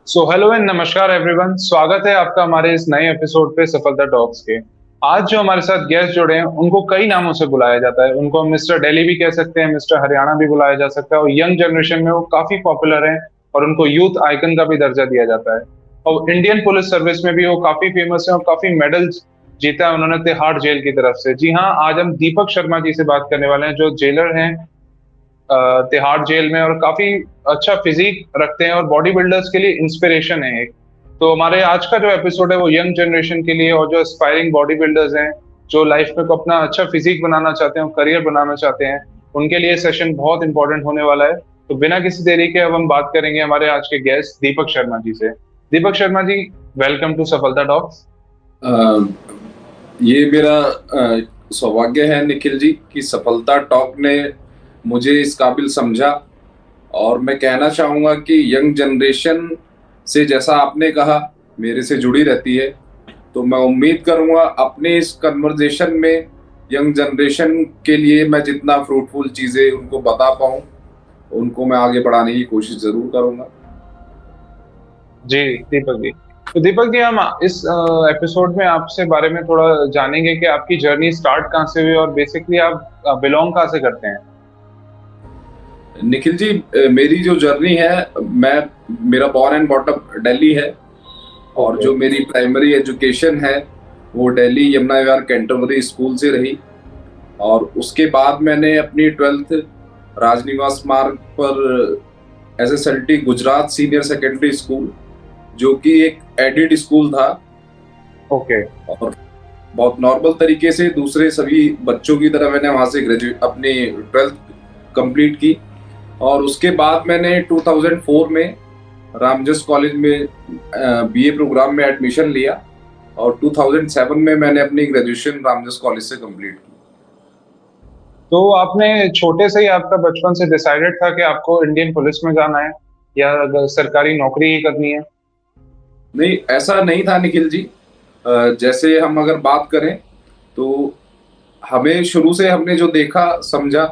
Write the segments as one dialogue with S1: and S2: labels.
S1: Hello and नमस्कार everyone. स्वागत है आपका हमारे इस नए एपिसोड पे सफलता टॉक्स के। आज जो हमारे साथ गेस्ट जुड़े हैं उनको कई नामों से बुलाया जाता है। उनको हम मिस्टर दिल्ली भी कह सकते हैं, मिस्टर हरियाणा भी बुलाया जा सकता है, और यंग जनरेशन में वो काफी पॉपुलर हैं और उनको यूथ आइकन का भी दर्जा दिया जाता है। और इंडियन पुलिस सर्विस में भी वो काफी फेमस है और काफी मेडल्स जीता है उन्होंने तिहाड़ जेल की तरफ से। जी हाँ, आज हम दीपक शर्मा जी से बात करने वाले हैं जो जेलर हैं तिहाड़ जेल में, और काफी अच्छा फिजिक रखते हैं और बॉडी बिल्डर्स के लिए इंस्पिरेशन है एक। तो हमारे आज का जो एपिसोड है वो यंग जनरेशन के लिए, और जो एस्पायरिंग बॉडी बिल्डर्स हैं जो लाइफ में को अपना अच्छा फिजिक बनाना चाहते हैं और करियर बनाना चाहते हैं, उनके लिए सेशन बहुत इंपॉर्टेंट होने वाला है। तो बिना किसी देरी के अब हम बात करेंगे हमारे आज के गेस्ट दीपक शर्मा जी से। दीपक शर्मा जी, वेलकम टू सफलता टॉक्स।
S2: अ, ये मेरा सौभाग्य है निखिल जी कि सफलता टॉक ने मुझे इस काबिल समझा। और मैं कहना चाहूँगा कि यंग जनरेशन से, जैसा आपने कहा, मेरे से जुड़ी रहती है। तो मैं उम्मीद करूँगा अपने इस कन्वर्जेशन में यंग जनरेशन के लिए मैं जितना फ्रूटफुल चीज़ें उनको बता पाऊँ, उनको मैं आगे बढ़ाने की कोशिश ज़रूर करूँगा।
S1: जी दीपक जी, तो दीपक जी हम इस एपिसोड में आपसे बारे में थोड़ा जानेंगे कि आपकी जर्नी स्टार्ट कहाँ से हुई और बेसिकली आप बिलोंग कहाँ से करते हैं।
S2: निखिल जी, मेरी जो जर्नी है, मैं मेरा बॉर्न एंड बॉटअप दिल्ली है। और
S1: ओके।
S2: जो मेरी प्राइमरी एजुकेशन है वो दिल्ली यमुना विहार कैंटरबरी स्कूल से रही। और उसके बाद मैंने अपनी 12th राजनिवास मार्ग पर एसएसएलटी गुजरात सीनियर सेकेंडरी स्कूल, जो कि एक एडिड स्कूल था,
S1: ओके।
S2: और बहुत नॉर्मल तरीके से दूसरे सभी बच्चों की तरह मैंने वहाँ से ग्रेजुएट अपनी 12th कंप्लीट की। और उसके बाद मैंने 2004 में रामजस कॉलेज में बीए प्रोग्राम में एडमिशन लिया। और 2007 में मैंने अपनी ग्रेजुएशन रामजस कॉलेज से कंप्लीट की।
S1: तो आपने छोटे से ही आपका बचपन से डिसाइडेड था कि आपको इंडियन पुलिस में जाना है या अगर सरकारी नौकरी ही करनी है।
S2: नहीं, ऐसा नहीं था निखिल जी। जैसे हम अगर बात करें तो हमें शुरू से हमने जो देखा समझा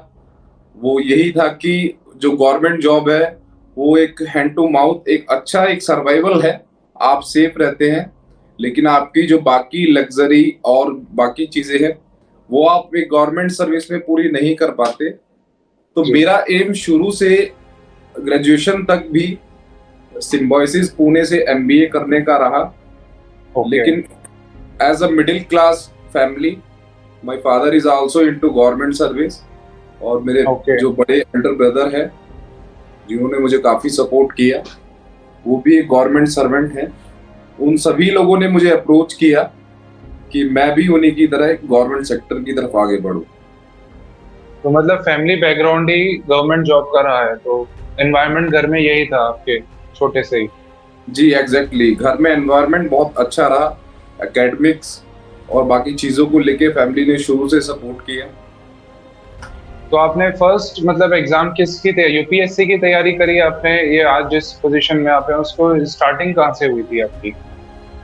S2: वो यही था कि जो गवर्नमेंट जॉब है वो एक हैंड टू माउथ, एक अच्छा एक सर्वाइवल है। आप सेफ रहते हैं, लेकिन आपकी जो बाकी लग्जरी और बाकी चीजें हैं वो आप एक गवर्नमेंट सर्विस में पूरी नहीं कर पाते। तो
S1: जी।
S2: मेरा एम शुरू से ग्रेजुएशन तक भी सिम्बायोसिस पुणे से एमबीए करने का रहा।
S1: ओके।
S2: लेकिन as a middle class family, my father is also into government service. और मेरे
S1: ओके।
S2: जो बड़े एल्डर ब्रदर है जिन्होंने मुझे काफी सपोर्ट किया, वो भी एक गवर्नमेंट सर्वेंट हैं। उन सभी लोगों ने मुझे अप्रोच किया कि मैं भी उन्हीं की तरह गवर्नमेंट सेक्टर की तरफ आगे बढ़ूं।
S1: तो मतलब फैमिली बैकग्राउंड ही गवर्नमेंट जॉब का रहा है, तो एनवायरनमेंट घर में यही था आपके छोटे से ही।
S2: जी एग्जैक्टली, घर में एनवायरनमेंट बहुत अच्छा रहा। एकेडमिक्स और बाकी चीज़ों को लेके फैमिली ने शुरू से सपोर्ट किया।
S1: तो आपने फर्स्ट मतलब एग्जाम किसकी थे, यूपीएससी की तैयारी करी आपने? ये आज जिस पोजीशन में आप हैं उसको स्टार्टिंग कहाँ से हुई थी आपकी?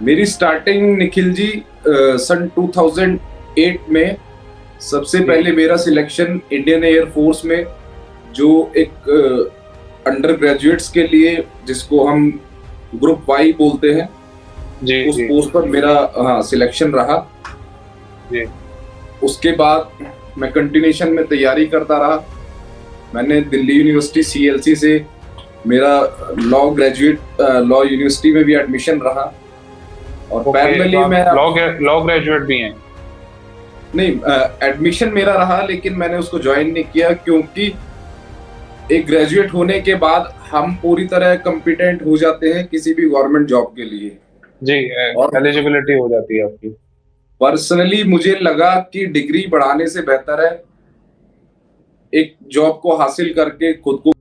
S2: मेरी स्टार्टिंग निखिल जी सन 2008 में सबसे
S1: जी।
S2: पहले मेरा सिलेक्शन इंडियन एयर फोर्स में, जो एक अंडर ग्रेजुएट्स के लिए जिसको हम ग्रुप वाई बोलते हैं,
S1: जी।
S2: उस
S1: जी।
S2: पोस्ट पर मेरा सिलेक्शन रहा।
S1: जी।
S2: उसके बाद मैं कंटिन्यूशन में तैयारी करता रहा। मैंने दिल्ली यूनिवर्सिटी सीएलसी से मेरा लॉ यूनिवर्सिटी में भी एडमिशन रहा। और
S1: ओके, तो
S2: पैरेलली
S1: आप
S2: मैं
S1: लॉ ग्रेजुएट भी हैं?
S2: नहीं, एडमिशन मेरा रहा लेकिन मैंने उसको ज्वाइन नहीं किया, क्योंकि एक ग्रेजुएट होने के बाद हम पूरी तरह कॉम्पिटेंट हो जाते हैं किसी भी गवर्नमेंट जॉब के लिए।
S1: जी।
S2: और
S1: एलिजिबिलिटी हो जाती है आपकी।
S2: पर्सनली मुझे लगा कि डिग्री बढ़ाने से बेहतर है एक जॉब को हासिल करके खुद को।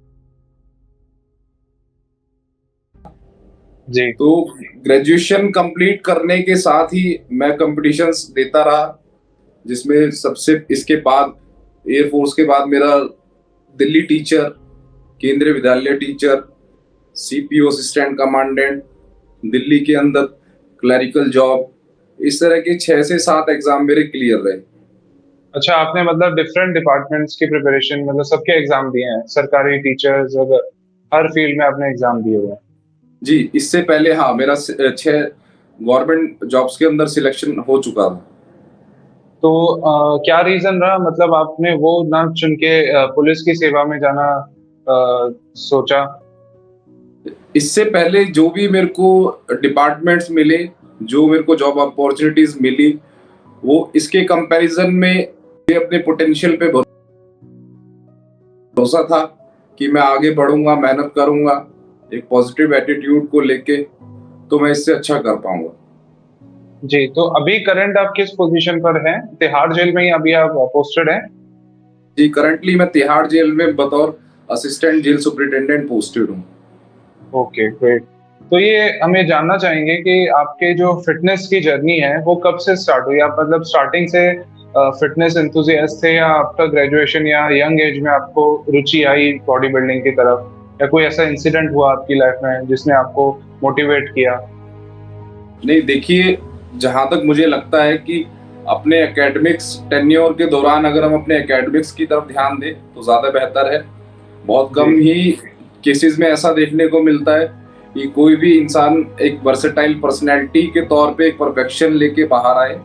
S1: जी।
S2: तो ग्रेजुएशन कंप्लीट करने के साथ ही मैं कॉम्पिटिशन्स देता रहा, जिसमें सबसे इसके बाद एयरफोर्स के बाद मेरा दिल्ली टीचर, केंद्रीय विद्यालय teacher, CPO assistant commandant, Delhi के अंदर क्लरिकल जॉब, इस तरह के 6 से 7 एग्जाम मेरे क्लियर रहे।
S1: अच्छा, आपने मतलब डिफरेंट डिपार्टमेंट्स की प्रिपरेशन मतलब सबके एग्जाम दिए हैं, सरकारी टीचर्स वगैरह हर फील्ड में आपने एग्जाम दिए हुए हैं?
S2: जी, इससे पहले हाँ, मेरा 6 गवर्नमेंट जॉब्स के अंदर सिलेक्शन हो चुका था।
S1: तो क्या रीजन रहा, मतलब आपने वो ना चुन के पुलिस की सेवा में जाना सोचा?
S2: इससे पहले जो भी मेरे को डिपार्टमेंट्स मिले, जो मेरे को जॉब अपॉर्चुनिटीज मिली, वो इसके कंपैरिजन में मुझे अपने पोटेंशियल पे भरोसा था कि मैं आगे बढ़ूंगा, मेहनत करूंगा, एक पॉजिटिव एटीट्यूड को लेके, तो मैं इससे अच्छा कर पाऊंगा।
S1: जी, तो अभी करंट आप किस पोजीशन पर हैं? तिहाड़ जेल में ही अभी आप पोस्टेड हैं?
S2: जी, करंटली मैं तिहाड़ जेल में बतौर असिस्टेंट जेल सुपरिटेंडेंट पोस्टेड हूँ।
S1: Okay, great. तो ये हमें जानना चाहेंगे कि आपके जो फिटनेस की जर्नी है वो कब से स्टार्ट हुई? आप मतलब स्टार्टिंग से फिटनेस एंथुसियास्ट थे, या आफ्टर ग्रेजुएशन या यंग एज में आपको रुचि आई बॉडी बिल्डिंग की तरफ, या कोई ऐसा इंसिडेंट हुआ आपकी लाइफ में जिसने आपको मोटिवेट किया?
S2: नहीं, देखिए, जहाँ तक मुझे लगता है कि अपने एकेडमिक्स टेन्योर के दौरान अगर हम अपने एकेडमिक्स की तरफ ध्यान दें तो ज़्यादा बेहतर है। बहुत
S1: जी।
S2: कम ही केसेस में ऐसा देखने को मिलता है कि कोई भी इंसान एक वर्सेटाइल पर्सनैलिटी के तौर पे एक परफेक्शन लेके बाहर आए,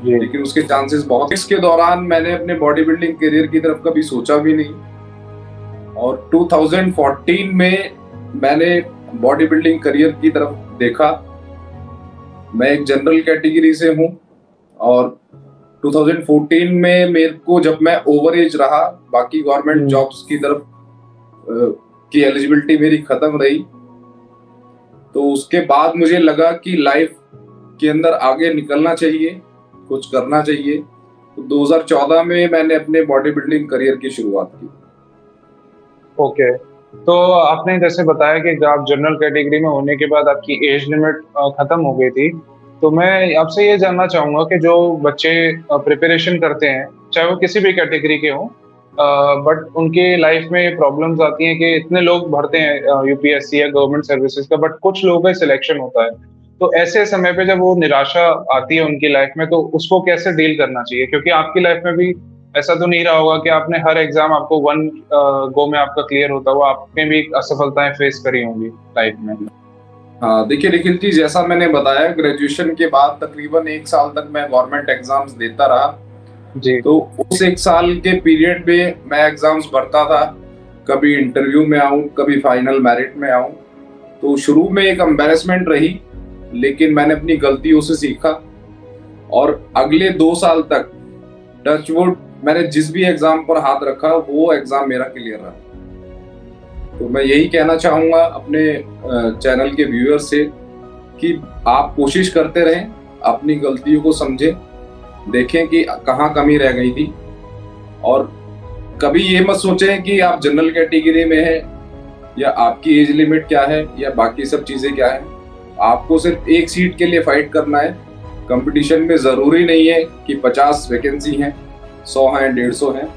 S1: जी।
S2: लेकिन उसके चांसेस बहुत। इसके दौरान मैंने अपने बॉडी बिल्डिंग करियर की तरफ कभी सोचा भी नहीं, और 2014 में मैंने बॉडी बिल्डिंग करियर की तरफ देखा। मैं एक जनरल कैटेगरी से हूँ, और 2014 में मेरे को, जब मैं ओवर एज रहा, बाकी गवर्नमेंट
S1: हम्म।
S2: जॉब्स की तरफ की एलिजिबिलिटी मेरी खत्म रही, तो उसके बाद मुझे लगा कि लाइफ के अंदर आगे निकलना चाहिए, कुछ करना चाहिए। तो 2014 में मैंने अपने बॉडी बिल्डिंग करियर की शुरुआत की।
S1: ओके। तो आपने जैसे बताया कि जब आप जनरल कैटेगरी में होने के बाद आपकी एज लिमिट खत्म हो गई थी, तो मैं आपसे ये जानना चाहूंगा कि जो बच्चे प्रिपरेशन करते हैं, चाहे वो किसी भी कैटेगरी के हों, बट उनके लाइफ में प्रॉब्लम्स आती हैं कि इतने लोग भरते हैं यूपीएससी या गवर्नमेंट सर्विसेज का, बट कुछ लोगों का सिलेक्शन होता है। तो ऐसे समय पे जब वो निराशा आती है उनकी लाइफ में, तो उसको कैसे डील करना चाहिए? क्योंकि आपकी लाइफ में भी ऐसा तो नहीं रहा होगा कि आपने हर एग्जाम आपको वन गो में आपका क्लियर होता हुआ, आपने भी असफलताएं फेस करी होंगी लाइफ में।
S2: हाँ, देखिए निखिल जी, जैसा मैंने बताया, ग्रेजुएशन के बाद तकरीबन 1 साल तक मैं गवर्नमेंट एग्जाम्स देता रहा।
S1: जी।
S2: तो उस 1 साल के पीरियड में मैं एग्जाम्स भरता था, कभी इंटरव्यू में आऊं, कभी फाइनल मेरिट में आऊं। तो शुरू में एक एम्बेरसमेंट रही, लेकिन मैंने अपनी गलतियों से सीखा, और अगले 2 साल तक टचवुड मैंने जिस भी एग्जाम पर हाथ रखा वो एग्जाम मेरा क्लियर रहा। तो मैं यही कहना चाहूंगा अपने चैनल के व्यूअर से कि आप कोशिश करते रहें, अपनी गलतियों को समझें, देखें कि कहाँ कमी रह गई थी, और कभी ये मत सोचें कि आप जनरल कैटेगरी में हैं, या आपकी एज लिमिट क्या है, या बाकी सब चीज़ें क्या है। आपको सिर्फ एक सीट के लिए फाइट करना है। कंपटीशन में ज़रूरी नहीं है कि 50 वैकेंसी हैं, 100 हैं, 150 हैं।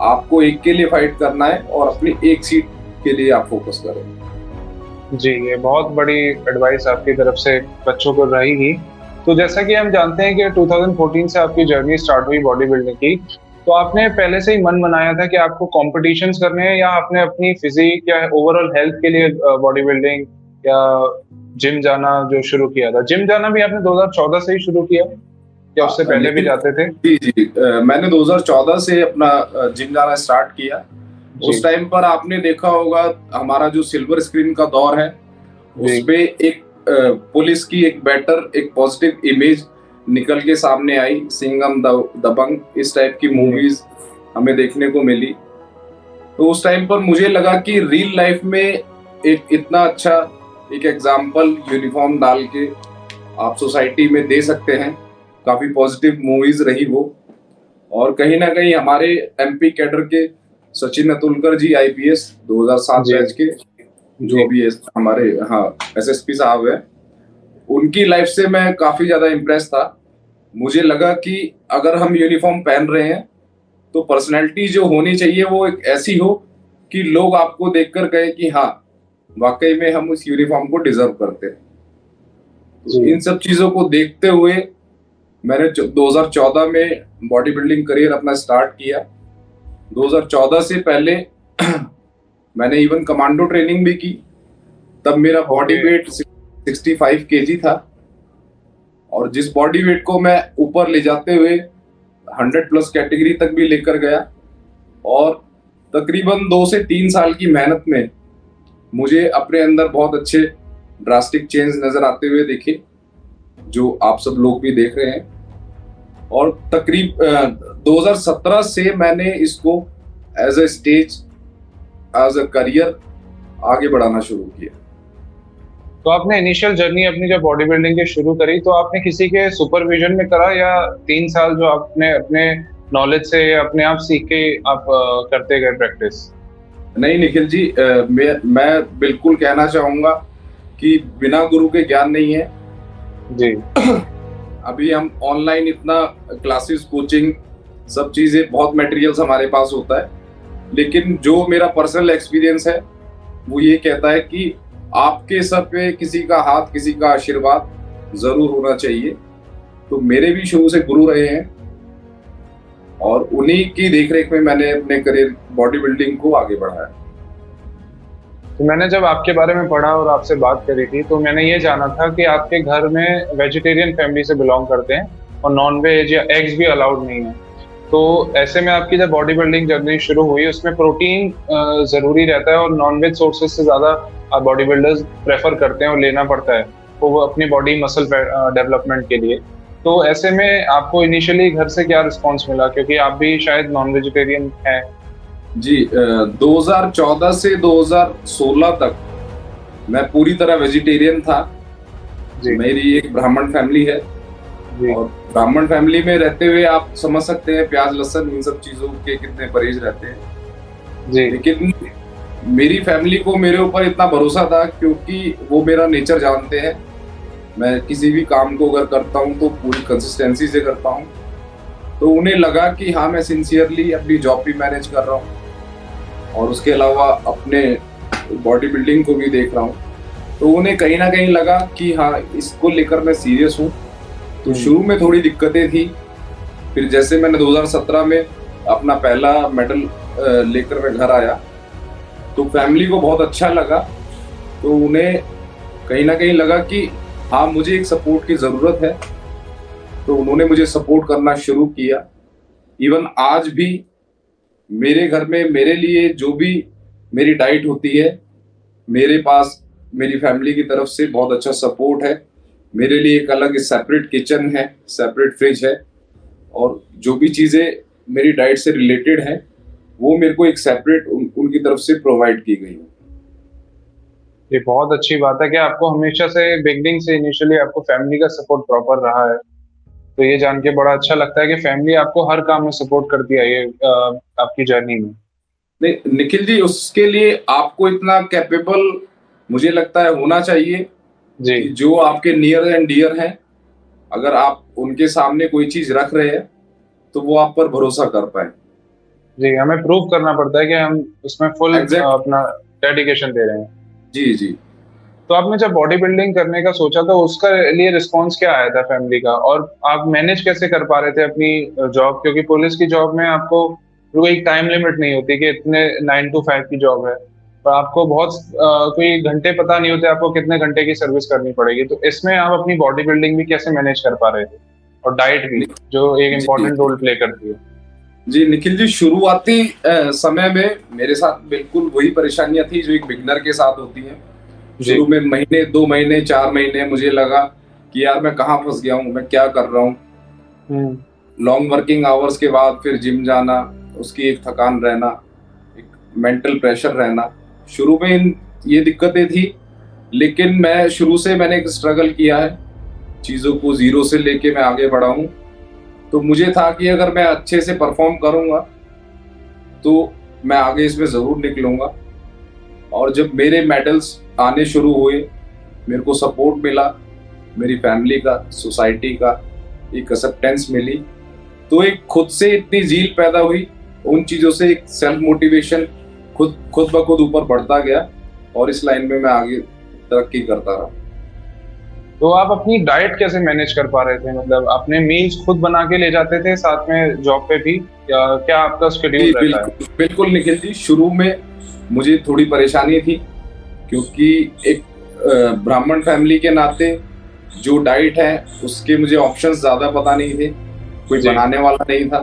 S2: आपको एक के लिए फाइट करना है, और अपनी एक सीट के लिए आप फोकस करें।
S1: जी, ये बहुत बड़ी एडवाइस आपकी तरफ से बच्चों को रहेगी। तो जैसा कि हम जानते हैं कि 2014 से आपकी जर्नी स्टार्ट हुई बॉडी बिल्डिंग की, तो आपने पहले से ही मन बनाया था कि आपको कॉम्पिटिशन्स करने हैं, या आपने अपनी फिजिक या ओवरऑल हेल्थ के लिए बॉडी बिल्डिंग या जिम जाना जो शुरू किया था? जिम जाना भी आपने 2014 से ही शुरू किया, या उससे पहले भी जाते थे?
S2: जी जी, मैंने 2014 से अपना जिम जाना स्टार्ट किया। उस टाइम पर आपने देखा होगा, हमारा जो सिल्वर स्क्रीन का दौर है, उसमें एक पुलिस की एक बेटर, एक पॉजिटिव इमेज निकल के सामने आई। सिंघम, दबंग, इस टाइप की मूवीज हमें देखने को मिली। तो उस टाइम पर मुझे लगा कि रियल लाइफ में एक इतना अच्छा एक एग्जाम्पल यूनिफॉर्म डाल के आप सोसाइटी में दे सकते हैं। काफी पॉजिटिव मूवीज रही वो, और कहीं ना कहीं हमारे एमपी कैडर के सचिन अतुलकर जी, आईपीएस 2007 बैच के, जो अभी हमारे एसएसपी साहब है, उनकी लाइफ से मैं काफी ज्यादा इम्प्रेस था। मुझे लगा कि अगर हम यूनिफॉर्म पहन रहे हैं तो पर्सनैलिटी जो होनी चाहिए वो एक ऐसी हो कि लोग आपको देखकर कहे कि हाँ, वाकई में हम उस यूनिफॉर्म को डिजर्व करते हैं। तो इन सब चीजों को देखते हुए मैंने 2014 में बॉडी बिल्डिंग करियर अपना स्टार्ट किया। 2014 से पहले मैंने इवन कमांडो ट्रेनिंग भी की। तब मेरा बॉडी वेट 65 केजी था, और जिस बॉडी वेट को मैं ऊपर ले जाते हुए 100+ कैटेगरी तक भी लेकर गया, और तकरीबन 2 से 3 साल की मेहनत में मुझे अपने अंदर बहुत अच्छे ड्रास्टिक चेंज नजर आते हुए देखे, जो आप सब लोग भी देख रहे हैं। और तकरीब 2017 से मैंने इसको as a stage, as a career आगे बढ़ाना शुरू किया।
S1: तो आपने इनिशियल जर्नी अपनी जब बॉडी बिल्डिंग की शुरू करी तो आपने किसी के सुपरविजन में करा, या 3 साल जो आपने अपने नॉलेज से अपने आप सीख के आप करते गए प्रैक्टिस?
S2: नहीं निखिल जी, मैं बिल्कुल कहना चाहूंगा कि बिना गुरु के ज्ञान नहीं है
S1: जी।
S2: अभी हम ऑनलाइन इतना क्लासेस, कोचिंग, सब चीजें, बहुत मटेरियल्स हमारे पास होता है, लेकिन जो मेरा पर्सनल एक्सपीरियंस है वो ये कहता है कि आपके सर पे किसी का हाथ, किसी का आशीर्वाद जरूर होना चाहिए। तो मेरे भी शुरू से गुरु रहे हैं, और उन्हीं की देखरेख में मैंने अपने करियर बॉडी बिल्डिंग को आगे बढ़ाया।
S1: तो मैंने जब आपके बारे में पढ़ा और आपसे बात करी थी तो मैंने ये जाना था कि आपके घर में वेजिटेरियन फैमिली से बिलोंग करते हैं और नॉन वेज या एग्स भी अलाउड नहीं है। तो ऐसे में आपकी जब बॉडी बिल्डिंग जर्नी शुरू हुई, उसमें प्रोटीन जरूरी रहता है और नॉन वेज सोर्सेज से ज्यादा बॉडी बिल्डर्स प्रेफर करते हैं और लेना पड़ता है वो अपनी बॉडी मसल डेवलपमेंट के लिए। तो ऐसे में आपको इनिशियली घर से क्या रिस्पॉन्स मिला, क्योंकि आप भी शायद नॉन वेजिटेरियन हैं?
S2: जी, 2014 से 2016 तक मैं पूरी तरह वेजिटेरियन था जी। मेरी एक ब्राह्मण फैमिली है जी। और ब्राह्मण फैमिली में रहते हुए आप समझ सकते हैं प्याज, लहसुन, इन सब चीजों के कितने परहेज रहते हैं जी। लेकिन मेरी फैमिली को मेरे ऊपर इतना भरोसा था, क्योंकि वो मेरा नेचर जानते हैं। मैं किसी भी काम को अगर करता हूँ तो पूरी कंसिस्टेंसी से करता हूँ, तो उन्हें लगा कि हाँ, मैं सिंसियरली अपनी जॉब भी मैनेज कर रहा हूँ और उसके अलावा अपने बॉडी बिल्डिंग को भी देख रहा हूँ। तो उन्हें कहीं ना कहीं लगा कि हाँ, इसको लेकर मैं सीरियस हूँ। तो शुरू में थोड़ी दिक्कतें थी, फिर जैसे मैंने 2017 में अपना पहला मेडल लेकर मैं घर आया तो फैमिली को बहुत अच्छा लगा। तो उन्हें कहीं ना कहीं लगा कि हाँ, मुझे एक सपोर्ट की ज़रूरत है, तो उन्होंने मुझे सपोर्ट करना शुरू किया। इवन आज भी मेरे घर में मेरे लिए जो भी मेरी डाइट होती है, मेरे पास मेरी फैमिली की तरफ से बहुत अच्छा सपोर्ट है। मेरे लिए एक अलग सेपरेट किचन है, सेपरेट फ्रिज है, और जो भी चीज़ें मेरी डाइट से रिलेटेड हैं वो मेरे को एक सेपरेट उनकी तरफ से प्रोवाइड की गई है।
S1: ये बहुत अच्छी बात है कि आपको हमेशा से बिगनिंग से इनिशियली आपको फैमिली का सपोर्ट प्रॉपर रहा है। तो ये जान के बड़ा अच्छा लगता है कि फैमिली आपको हर काम में सपोर्ट करती है ये आपकी जर्नी में।
S2: नहीं निखिल जी, उसके लिए आपको इतना कैपेबल मुझे लगता है होना चाहिए जी। जो आपके नियर एंड डियर हैं, अगर आप उनके सामने कोई चीज रख रहे हैं तो वो आप पर भरोसा कर पाए
S1: जी। हमें प्रूव करना पड़ता है कि हम उसमें फुल अपना डेडिकेशन दे रहे हैं
S2: जी जी।
S1: तो आपने जब बॉडी बिल्डिंग करने का सोचा तो उसका लिए रिस्पॉन्स क्या आया था फैमिली का, और आप मैनेज कैसे कर पा रहे थे अपनी जॉब? क्योंकि पुलिस की जॉब में आपको कोई टाइम लिमिट नहीं होती कि इतने 9 to 5 की जॉब है, पर आपको बहुत कोई घंटे पता नहीं होते आपको कितने घंटे की सर्विस करनी पड़ेगी। तो इसमें आप अपनी बॉडी बिल्डिंग भी कैसे मैनेज कर पा रहे थे, और डाइट भी जो एक इम्पोर्टेंट रोल प्ले करती है?
S2: जी निखिल जी, शुरुआती समय में मेरे साथ बिल्कुल वही परेशानियां थी जो एक बिगनर के साथ होती हैं। शुरू में महीने, 2 महीने, 4 महीने मुझे लगा कि यार मैं कहाँ फंस गया हूँ, मैं क्या कर रहा हूँ। लॉन्ग वर्किंग आवर्स के बाद फिर जिम जाना, उसकी एक थकान रहना, एक मेंटल प्रेशर रहना, शुरू में ये दिक्कतें थी। लेकिन मैं शुरू से मैंने एक स्ट्रगल किया है, चीज़ों को जीरो से लेके मैं आगे बढ़ा हूँ। तो मुझे था कि अगर मैं अच्छे से परफॉर्म करूँगा तो मैं आगे इसमें ज़रूर निकलूँगा। और जब मेरे मेडल्स आने शुरू हुए, मेरे को सपोर्ट मिला, मेरी फैमिली का, सोसाइटी का एक एक्सेप्टेंस मिली, तो एक खुद से इतनी झील पैदा हुई, उन चीज़ों से एक सेल्फ मोटिवेशन खुद ब खुद ऊपर बढ़ता गया, और इस लाइन में मैं आगे तरक्की करता रहा।
S1: तो आप अपनी डाइट कैसे मैनेज कर पा रहे थे? मतलब अपने मील्स खुद बना के ले जाते थे साथ में जॉब पे भी, या क्या आपका शेड्यूल रहता है?
S2: बिल्कुल निखिल जी, शुरू में मुझे थोड़ी परेशानी थी, क्योंकि एक ब्राह्मण फैमिली के नाते जो डाइट है उसके मुझे ऑप्शंस ज़्यादा पता नहीं थे, कोई
S1: जी।
S2: बनाने वाला नहीं था।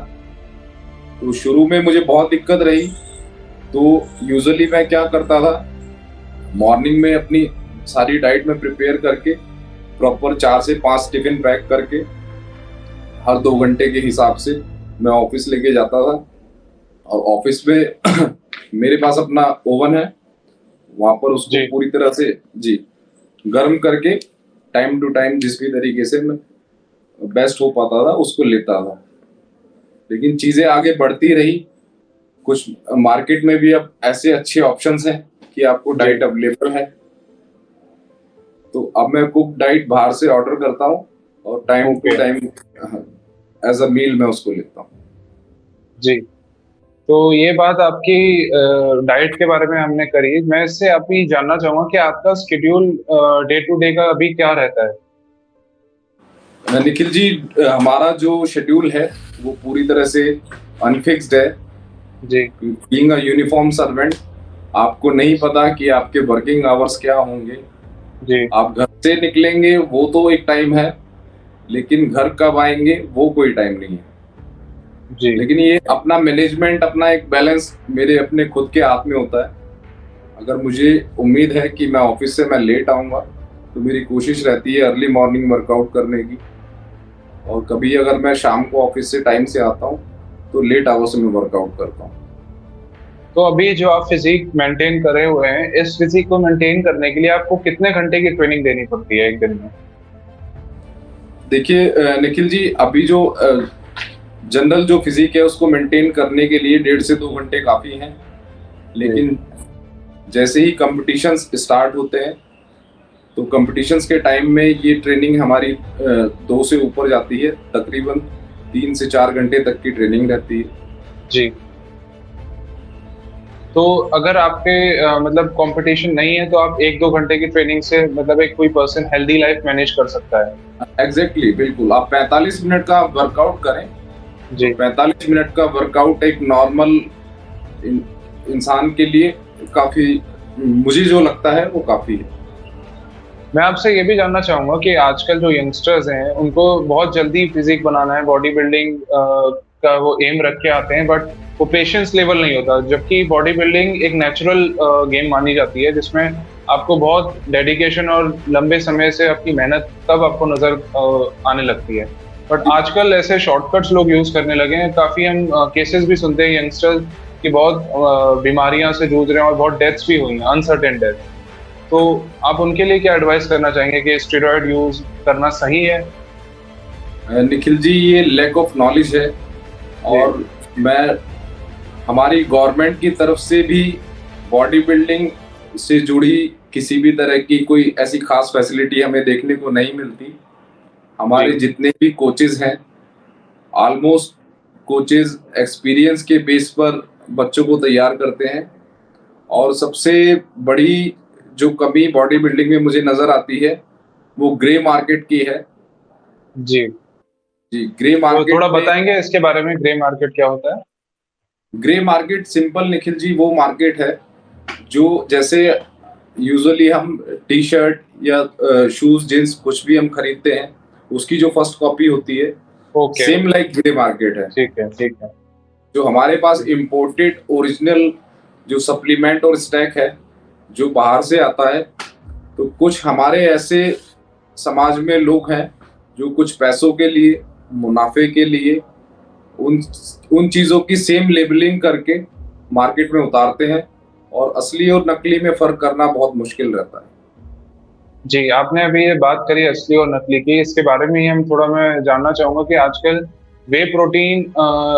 S2: तो शुरू में मुझे बहुत दिक्कत रही। तो यूजुअली मैं क्या करता था, मॉर्निंग में अपनी सारी डाइट में प्रिपेयर करके प्रॉपर 4 से 5 टिफिन पैक करके हर 2 घंटे के हिसाब से मैं ऑफिस लेके जाता था। और ऑफिस में मेरे पास अपना ओवन है, वहां पर उसको
S1: जी।
S2: पूरी तरह से जी गर्म करके टाइम टू टाइम जिस भी तरीके से मैं बेस्ट हो पाता था उसको लेता था। लेकिन चीजें आगे बढ़ती रही, कुछ मार्केट में भी अब ऐसे अच्छे ऑप्शंस हैं कि आपको
S1: जी।
S2: डाइट अवेलेबल है। तो अब मैं कुक डाइट बाहर से ऑर्डर करता हूँ और time to
S1: okay.
S2: Time as a meal मैं उसको लेता हूँ।
S1: जी। तो ये बात आपकी डाइट के बारे में हमने करी। मैं इससे अभी जानना चाहूंगा कि आपका स्केड्यूल डे टू डे का अभी क्या रहता है?
S2: निखिल जी, हमारा जो शेड्यूल है वो पूरी तरह से अनफिक्स्ड है।
S1: जी।
S2: बीइंग अ यूनिफॉर्म सर्वेंट, आपको नहीं पता कि आपके वर्किंग आवर्स क्या होंगे।
S1: जी।
S2: आप घर से निकलेंगे वो तो एक टाइम है, लेकिन घर कब आएंगे वो कोई टाइम नहीं है।
S1: जी।
S2: लेकिन ये अपना मैनेजमेंट, अपना एक बैलेंस मेरे अपने खुद के हाथ में होता है। अगर मुझे उम्मीद है कि मैं ऑफिस से मैं लेट आऊँगा, तो मेरी कोशिश रहती है अर्ली मॉर्निंग वर्कआउट करने की। और कभी अगर मैं शाम को ऑफिस से टाइम से आता हूँ, तो लेट आवर्स में वर्कआउट करता हूँ।
S1: तो अभी जो आप फिजिक मेंटेन करे हुए हैं, इस फिजिक को मेंटेन करने के लिए आपको कितने घंटे की ट्रेनिंग देनी पड़ती है एक दिन में?
S2: देखिए निखिल जी, अभी जो जनरल जो फिजिक है उसको मेंटेन करने के लिए 1.5 से 2 घंटे काफ़ी हैं। लेकिन जैसे ही कंपटीशंस स्टार्ट होते हैं, तो कंपटीशंस के टाइम में ये ट्रेनिंग हमारी 2 से ऊपर जाती है। तकरीबन 3 से 4 घंटे तक की ट्रेनिंग रहती है।
S1: जी। तो अगर आपके मतलब कंपटीशन नहीं है, तो आप 1-2 घंटे की ट्रेनिंग से मतलब एक कोई पर्सन हेल्दी लाइफ मैनेज कर सकता है?
S2: एग्जैक्टली, बिल्कुल। आप 45 मिनट का वर्कआउट करें, तो
S1: जी।
S2: 45 मिनट का वर्कआउट एक नॉर्मल इंसान के लिए काफ़ी, मुझे जो लगता है वो काफ़ी है।
S1: मैं आपसे ये भी जानना चाहूँगा कि आजकल जो यंगस्टर्स हैं, उनको बहुत जल्दी फिज़िक बनाना है, बॉडी बिल्डिंग का वो एम रख के आते हैं, बट वो पेशेंस लेवल नहीं होता। जबकि बॉडी बिल्डिंग एक नेचुरल गेम मानी जाती है, जिसमें आपको बहुत डेडिकेशन और लंबे समय से आपकी मेहनत तब आपको नज़र आने लगती है। बट आजकल ऐसे शॉर्टकट्स लोग यूज़ करने लगे हैं। काफ़ी हम केसेस भी सुनते हैं यंगस्टर्स की बहुत बीमारियाँ से जूझ रहे हैं और बहुत डेथ्स भी हुई हैं, अनसर्टेन डेथ। तो आप उनके लिए क्या एडवाइस करना चाहेंगे कि स्टेरॉयड यूज करना सही है?
S2: निखिल जी, ये लैक ऑफ नॉलेज है। और मैं हमारी गवर्नमेंट की तरफ से भी बॉडी बिल्डिंग से जुड़ी किसी भी तरह की कोई ऐसी खास फैसिलिटी हमें देखने को नहीं मिलती। हमारे
S1: जी।
S2: जितने भी कोचेज हैं, ऑलमोस्ट कोचेज एक्सपीरियंस के बेस पर बच्चों को तैयार करते हैं। और सबसे बड़ी जो कमी बॉडी बिल्डिंग में मुझे नज़र आती है, वो ग्रे मार्केट की है।
S1: जी।
S2: जी, ग्रे
S1: तो
S2: मार्केट
S1: थोड़ा
S2: में,
S1: बताएँगे इसके बारे में, ग्रे मार्केट क्या होता है?
S2: Grey market simple Nikhil ji वो मार्केट है जो, जैसे यूजुअली हम टी शर्ट या शूज जींस कुछ भी हम खरीदते हैं, उसकी जो फर्स्ट कॉपी होती है,
S1: okay.
S2: Same like grey market है।
S1: ठीक है, ठीक है।
S2: जो हमारे पास इम्पोर्टेड ओरिजिनल जो सप्लीमेंट और स्टैक है, जो बाहर से आता है, तो कुछ हमारे ऐसे समाज में लोग हैं जो कुछ पैसों के लिए, मुनाफे के लिए उन उन चीज़ों की सेम लेबलिंग करके मार्केट में उतारते हैं। और असली और नकली में फ़र्क करना बहुत मुश्किल रहता है।
S1: जी, आपने अभी ये बात करी असली और नकली की, इसके बारे में ही हम थोड़ा मैं जानना चाहूँगा कि आजकल वे प्रोटीन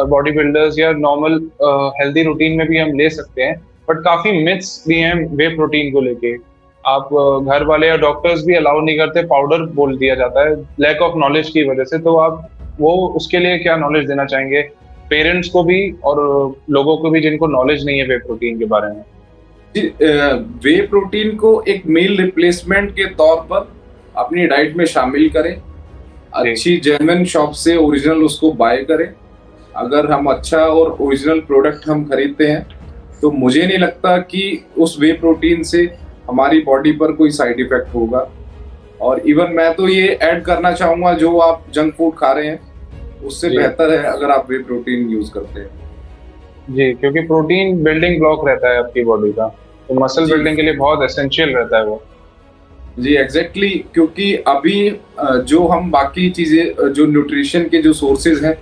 S1: बॉडी बिल्डर्स या नॉर्मल हेल्दी रूटीन में भी हम ले सकते हैं, बट काफ़ी मिथ्स भी हैं वे प्रोटीन को लेके। आप घर वाले या डॉक्टर्स भी अलाउ नहीं करते, पाउडर बोल दिया जाता है, लैक ऑफ नॉलेज की वजह से। तो आप वो उसके लिए क्या नॉलेज देना चाहेंगे पेरेंट्स को भी और लोगों को भी जिनको नॉलेज नहीं है वे प्रोटीन के बारे में?
S2: वे प्रोटीन को एक मील रिप्लेसमेंट के तौर पर अपनी डाइट में शामिल करें।
S1: जी।
S2: अच्छी जेन्युइन शॉप से ओरिजिनल उसको बाय करें। अगर हम अच्छा और ओरिजिनल प्रोडक्ट हम खरीदते हैं, तो मुझे नहीं लगता कि उस वे प्रोटीन से हमारी बॉडी पर कोई साइड इफेक्ट होगा। और इवन मैं तो ये ऐड करना चाहूंगा, जो आप जंक फूड खा रहे हैं उससे
S1: जी
S2: बेहतर है अगर आप वे प्रोटीन यूज करते हैं।
S1: जी, क्योंकि प्रोटीन बिल्डिंग ब्लॉक रहता है आपकी बॉडी का, तो मसल
S2: जी
S1: बिल्डिंग के लिए बहुत एसेंशियल रहता है वो।
S2: जी एग्जैक्टली क्योंकि अभी जो हम बाकी चीजें जो न्यूट्रिशन के जो सोर्सेज हैं,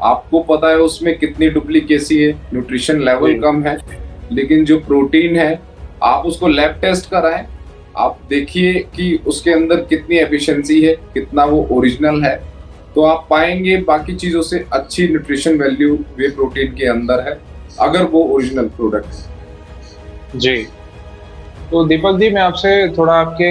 S2: आपको पता है उसमें कितनी डुप्लीकेसी है, न्यूट्रिशन लेवल
S1: जी
S2: कम है। लेकिन जो प्रोटीन है, आप उसको लैब टेस्ट कराएं, आप देखिए कि उसके अंदर कितनी एफिशिएंसी है, कितना वो ओरिजिनल है, तो आप पाएंगे बाकी चीजों से अच्छी न्यूट्रिशन वैल्यू वे प्रोटीन के अंदर है, अगर वो ओरिजिनल प्रोडक्ट है।
S1: जी। तो दीपक जी, मैं आपसे थोड़ा आपके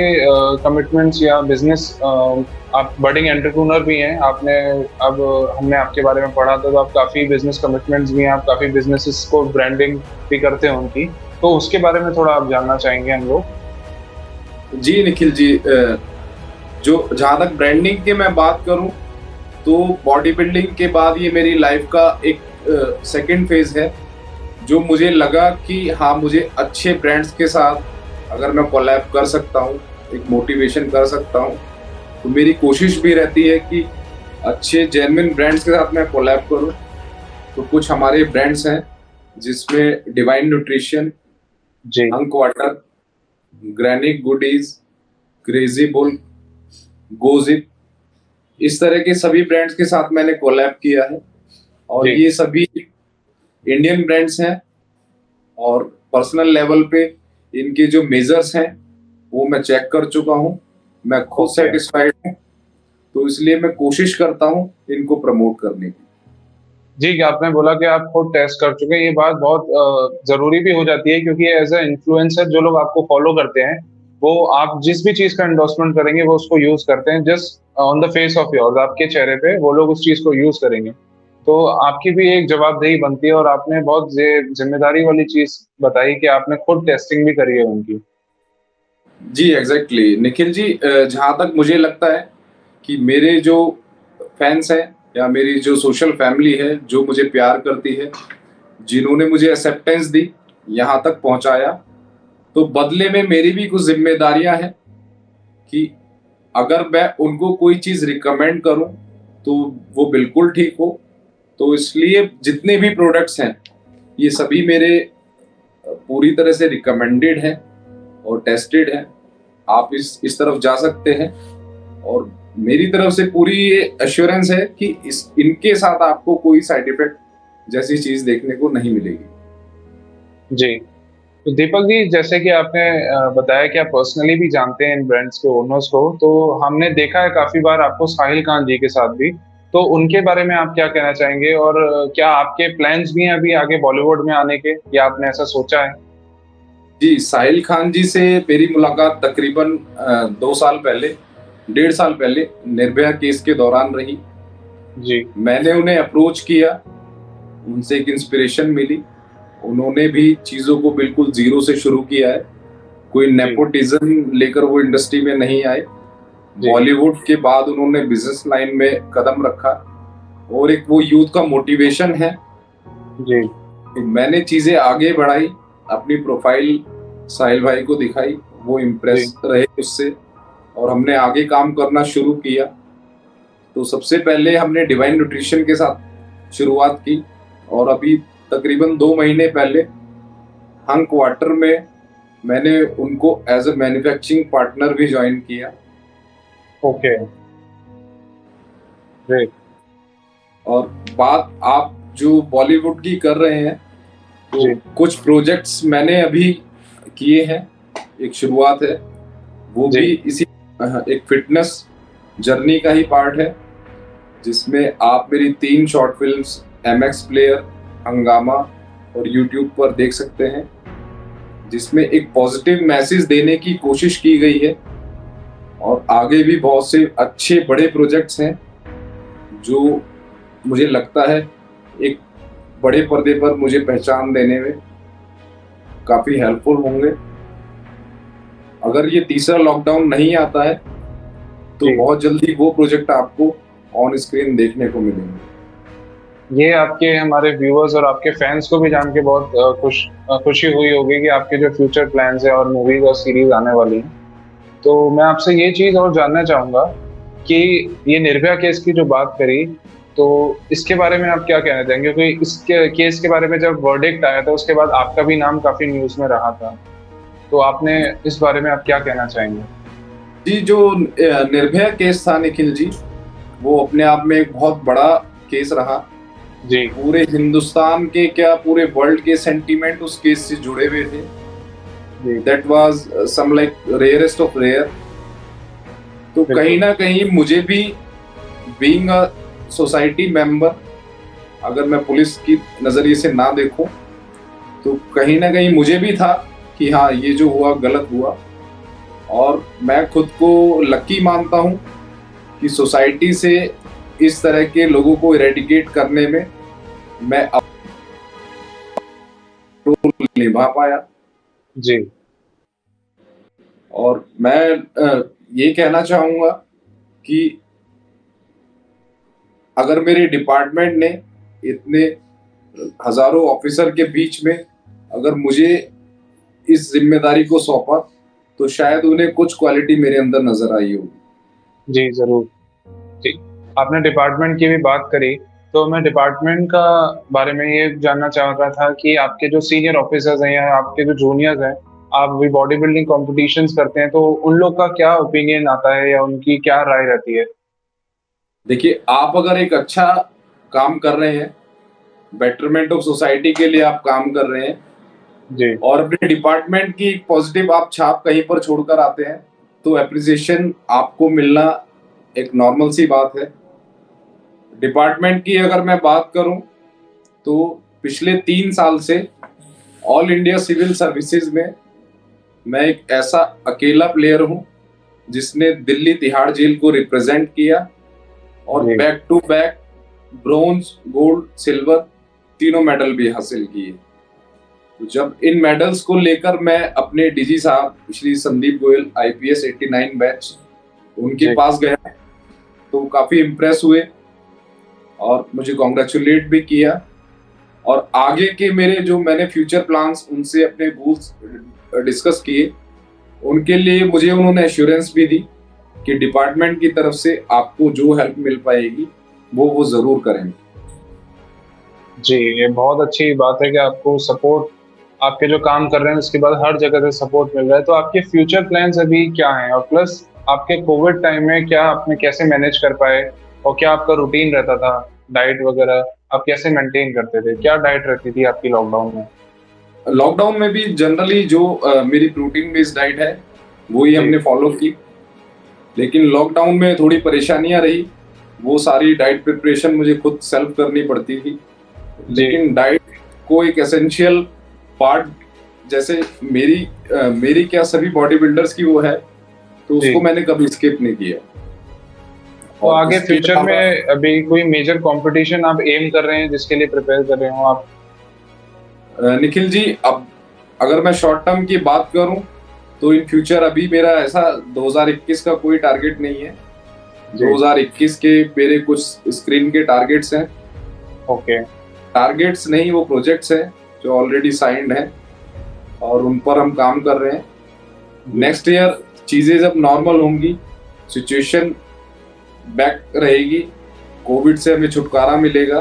S1: कमिटमेंट्स या बिजनेस, आप बडिंग एंटरप्रेन्योर भी हैं, आपने अब हमने आपके बारे में पढ़ा था, तो आप काफ़ी बिजनेस कमिटमेंट्स भी हैं, आप काफ़ी बिजनेसेस को ब्रांडिंग भी करते हैं उनकी, तो उसके बारे में थोड़ा आप जानना चाहेंगे हम लोग।
S2: जी निखिल जी, जो जहाँ तक ब्रांडिंग की मैं बात करूं, तो बॉडी बिल्डिंग के बाद ये मेरी लाइफ का एक सेकंड फेज है, जो मुझे लगा कि हाँ, मुझे अच्छे ब्रांड्स के साथ अगर मैं कोलैब कर सकता हूँ, एक मोटिवेशन कर सकता हूँ, तो मेरी कोशिश भी रहती है कि अच्छे जेन्युइन ब्रांड्स के साथ मैं कोलैब करूँ। तो कुछ हमारे ब्रांड्स हैं जिसमें डिवाइन न्यूट्रिशन,
S1: जी
S2: अंक वाटर, ग्रैनिक गुडीज, क्रेजी बुल, गोजिप, इस तरह के सभी ब्रांड्स के साथ मैंने कोलैब किया है। और
S1: जी
S2: ये सभी इंडियन ब्रांड्स हैं, और पर्सनल लेवल पे इनके जो मेजर्स हैं वो मैं चेक कर चुका हूँ, मैं खुद
S1: ओके।
S2: सेटिस्फाइड हूँ। तो इसलिए मैं कोशिश करता हूँ इनको प्रमोट करने की।
S1: जी, कि आपने बोला कि आप खुद टेस्ट कर चुके हैं, ये बात बहुत ज़रूरी भी हो जाती है, क्योंकि एज़ अ इन्फ्लुएंसर जो लोग आपको फ़ॉलो करते हैं, वो आप जिस भी चीज़ का एंडोर्समेंट करेंगे, वो उसको यूज़ करते हैं just on the face of yours, आपके चेहरे पे वो लोग उस चीज़ को यूज़ करेंगे। तो आपकी भी एक जवाबदेही बनती है, और आपने बहुत ज़िम्मेदारी वाली चीज़ बताई कि आपने खुद टेस्टिंग भी करी है उनकी।
S2: जी एग्जैक्टली निखिल जी, जहाँ तक मुझे लगता है कि मेरे जो फैंस हैं या मेरी जो सोशल फैमिली है, जो मुझे प्यार करती है, जिन्होंने मुझे एक्सेप्टेंस दी, यहाँ तक पहुँचाया, तो बदले में मेरी भी कुछ जिम्मेदारियां हैं कि अगर मैं उनको कोई चीज़ रिकमेंड करूं तो वो बिल्कुल ठीक हो। तो इसलिए जितने भी प्रोडक्ट्स हैं, ये सभी मेरे पूरी तरह से रिकमेंडेड हैं और टेस्टेड हैं। आप इस तरफ जा सकते हैं, और मेरी तरफ से पूरी ये एश्योरेंस है कि इनके साथ आपको कोई साइड इफेक्ट जैसी चीज़ देखने को नहीं मिलेगी।
S1: जी। तो दीपक जी, जैसे कि आपने बताया कि आप पर्सनली भी जानते हैं इन ब्रांड्स के ओनर्स को, तो हमने देखा है काफ़ी बार आपको साहिल खान जी के साथ भी, तो उनके बारे में आप क्या कहना चाहेंगे? और क्या आपके प्लान्स भी हैं अभी आगे बॉलीवुड में आने के, या आपने ऐसा सोचा है?
S2: जी, साहिल खान जी से मेरी मुलाकात तकरीबन 2 साल पहले, 1.5 साल पहले निर्भया केस के दौरान रही।
S1: जी,
S2: मैंने उन्हें अप्रोच किया, उनसे एक इंस्पिरेशन मिली। उन्होंने भी चीज़ों को बिल्कुल ज़ीरो से शुरू किया है। कोई
S1: जी,
S2: नेपोटिज़्म लेकर वो इंडस्ट्री में नहीं आए।
S1: जी,
S2: बॉलीवुड के बाद उन्होंने बिज़नेस लाइन में कदम रखा, और एक वो यूथ का मोटिवेशन है।
S1: जी,
S2: तो मैंने चीज़ें आगे बढ़ाई, अपनी प्रोफाइल साहिल भाई को दिखाई, वो
S1: जी,
S2: इम्प्रेस रहे उससे, और हमने आगे काम करना शुरू किया। तो सबसे पहले हमने डिवाइन न्यूट्रिशन के साथ शुरुआत की, और अभी तकरीबन 2 महीने पहले हंक वाटर में मैंने उनको एज अ मैन्युफैक्चरिंग पार्टनर भी ज्वाइन किया।
S1: Okay, great.
S2: और बात आप जो बॉलीवुड की कर रहे हैं, तो
S1: जी,
S2: कुछ प्रोजेक्ट्स मैंने अभी किए हैं। एक शुरुआत है, वो
S1: जी,
S2: भी इसी एक फिटनेस जर्नी का ही पार्ट है, जिसमें आप मेरी 3 शॉर्ट फिल्म्स एमएक्स प्लेयर, हंगामा और यूट्यूब पर देख सकते हैं, जिसमें एक पॉजिटिव मैसेज देने की कोशिश की गई है। और आगे भी बहुत से अच्छे बड़े प्रोजेक्ट्स हैं, जो मुझे लगता है एक बड़े पर्दे पर मुझे पहचान देने में काफ़ी हेल्पफुल होंगे। अगर ये तीसरा लॉकडाउन नहीं आता है, तो
S1: जी।
S2: बहुत जल्दी वो प्रोजेक्ट आपको ऑन स्क्रीन देखने को मिलेंगे।
S1: ये आपके हमारे व्यूअर्स और आपके फैंस को भी जान के बहुत खुशी हुई होगी कि आपके जो फ्यूचर प्लान्स है और मूवीज और सीरीज आने वाली हैं। तो मैं आपसे ये चीज और जानना चाहूंगा कि ये निर्भया केस की जो बात करी, तो इसके बारे में आप क्या कहना चाहेंगे? क्योंकि इसके केस के बारे में जब वर्डिक्ट आया था उसके बाद आपका भी नाम काफी न्यूज में रहा था, तो आपने इस बारे में आप क्या कहना चाहेंगे?
S2: जी, जो निर्भया केस था निखिल जी, वो अपने आप में एक बहुत बड़ा केस रहा।
S1: जी।
S2: पूरे हिंदुस्तान के क्या पूरे वर्ल्ड के सेंटीमेंट उस केस से जुड़े हुए थे।
S1: जी।
S2: That was some like rarest of rare. तो कहीं ना कहीं मुझे भी बीइंग अ सोसाइटी मेंबर, अगर मैं पुलिस की नजरिए से ना देखूं, तो कहीं ना कहीं मुझे भी था कि हाँ, ये जो हुआ गलत हुआ। और मैं खुद को लकी मानता हूं कि सोसाइटी से इस तरह के लोगों को इरेडिकेट करने में मैं अपना रोल निभा पाया।
S1: जी।
S2: और मैं ये कहना चाहूंगा कि अगर मेरे डिपार्टमेंट ने इतने हजारों ऑफिसर के बीच में अगर मुझे इस जिम्मेदारी को सौंपा, तो शायद उन्हें कुछ क्वालिटी मेरे अंदर नजर आई होगी।
S1: जी, जरूर। जी। आपने डिपार्टमेंट की भी बात करी, तो मैं डिपार्टमेंट का बारे में ये जानना चाह रहा था कि आपके जो सीनियर ऑफिसर्स हैं या आपके जो जूनियर्स हैं, आप भी बॉडी बिल्डिंग कॉम्पिटिशन्स करते हैं, तो उन लोग का क्या ओपिनियन आता है या उनकी क्या राय रहती है?
S2: देखिए, आप अगर एक अच्छा काम कर रहे हैं, बेटरमेंट ऑफ सोसाइटी के लिए आप काम कर रहे हैं,
S1: जी।
S2: और अपने डिपार्टमेंट की एक पॉजिटिव आप छाप कहीं पर छोड़कर आते हैं, तो एप्रिसिएशन आपको मिलना एक नॉर्मल सी बात है। डिपार्टमेंट की अगर मैं बात करूं, तो पिछले 3 साल से ऑल इंडिया सिविल सर्विसेज में मैं एक ऐसा अकेला प्लेयर हूं जिसने दिल्ली तिहाड़ जेल को रिप्रेजेंट किया और
S1: जी।
S2: Back to back bronze, gold, silver तीनों मेडल भी हासिल किए। तो जब इन मेडल्स को लेकर मैं अपने डीजी साहब श्री संदीप गोयल आईपीएस 89 बैच उनके
S1: जी।
S2: पास गया, तो वो काफी इम्प्रेस हुए और मुझे कॉन्ग्रेचुलेट भी किया। और आगे के मेरे जो मैंने फ्यूचर प्लान्स उनसे अपने गोल्स डिस्कस किए, उनके लिए मुझे उन्होंने एश्योरेंस भी दी कि डिपार्टमेंट की तरफ से आपको जो हेल्प मिल पाएगी वो जरूर करेंगे।
S1: जी, ये बहुत अच्छी बात है कि आपको सपोर्ट, आपके जो काम कर रहे हैं उसके बाद हर जगह से सपोर्ट मिल रहा है। तो आपके फ्यूचर प्लान्स अभी क्या हैं? और प्लस आपके कोविड टाइम में क्या आपने कैसे मैनेज कर पाए? और क्या आपका रूटीन रहता था, डाइट वगैरह आप कैसे मेंटेन करते थे? क्या डाइट रहती थी आपकी लॉकडाउन में?
S2: लॉकडाउन में भी जनरली जो मेरी प्रोटीन बेस्ड डाइट है वो ही
S1: जी।
S2: हमने फॉलो की। लेकिन लॉकडाउन में थोड़ी परेशानियां रही, वो सारी डाइट प्रिपरेशन मुझे खुद सेल्फ करनी पड़ती थी।
S1: जी।
S2: लेकिन डाइट को एक एसेंशियल पार्ट, जैसे मेरी क्या सभी बॉडी बिल्डर्स की वो है, तो
S1: जी।
S2: उसको मैंने कभी स्किप नहीं किया।
S1: तो
S2: और
S1: आगे
S2: इसके
S1: फ्यूचर
S2: अलावा
S1: में अभी कोई मेजर कंपटीशन आप एम कर रहे हैं जिसके लिए प्रिपेयर कर रहे हो आप?
S2: निखिल जी, अब अगर मैं शॉर्ट टर्म की बात करूं, तो इन फ्यूचर अभी मेरा ऐसा 2021 का कोई टारगेट नहीं है।
S1: जी।
S2: 2021 के मेरे कुछ स्क्रीन के टारगेट्स हैं।
S1: ओके।
S2: टारगेट्स नहीं, वो प्रोजेक्ट्स हैं जो ऑलरेडी साइंड हैं और उन पर हम काम कर रहे हैं। नेक्स्ट ईयर चीज़ें जब नॉर्मल होंगी, सिचुएशन बैक रहेगी, कोविड से हमें छुटकारा मिलेगा,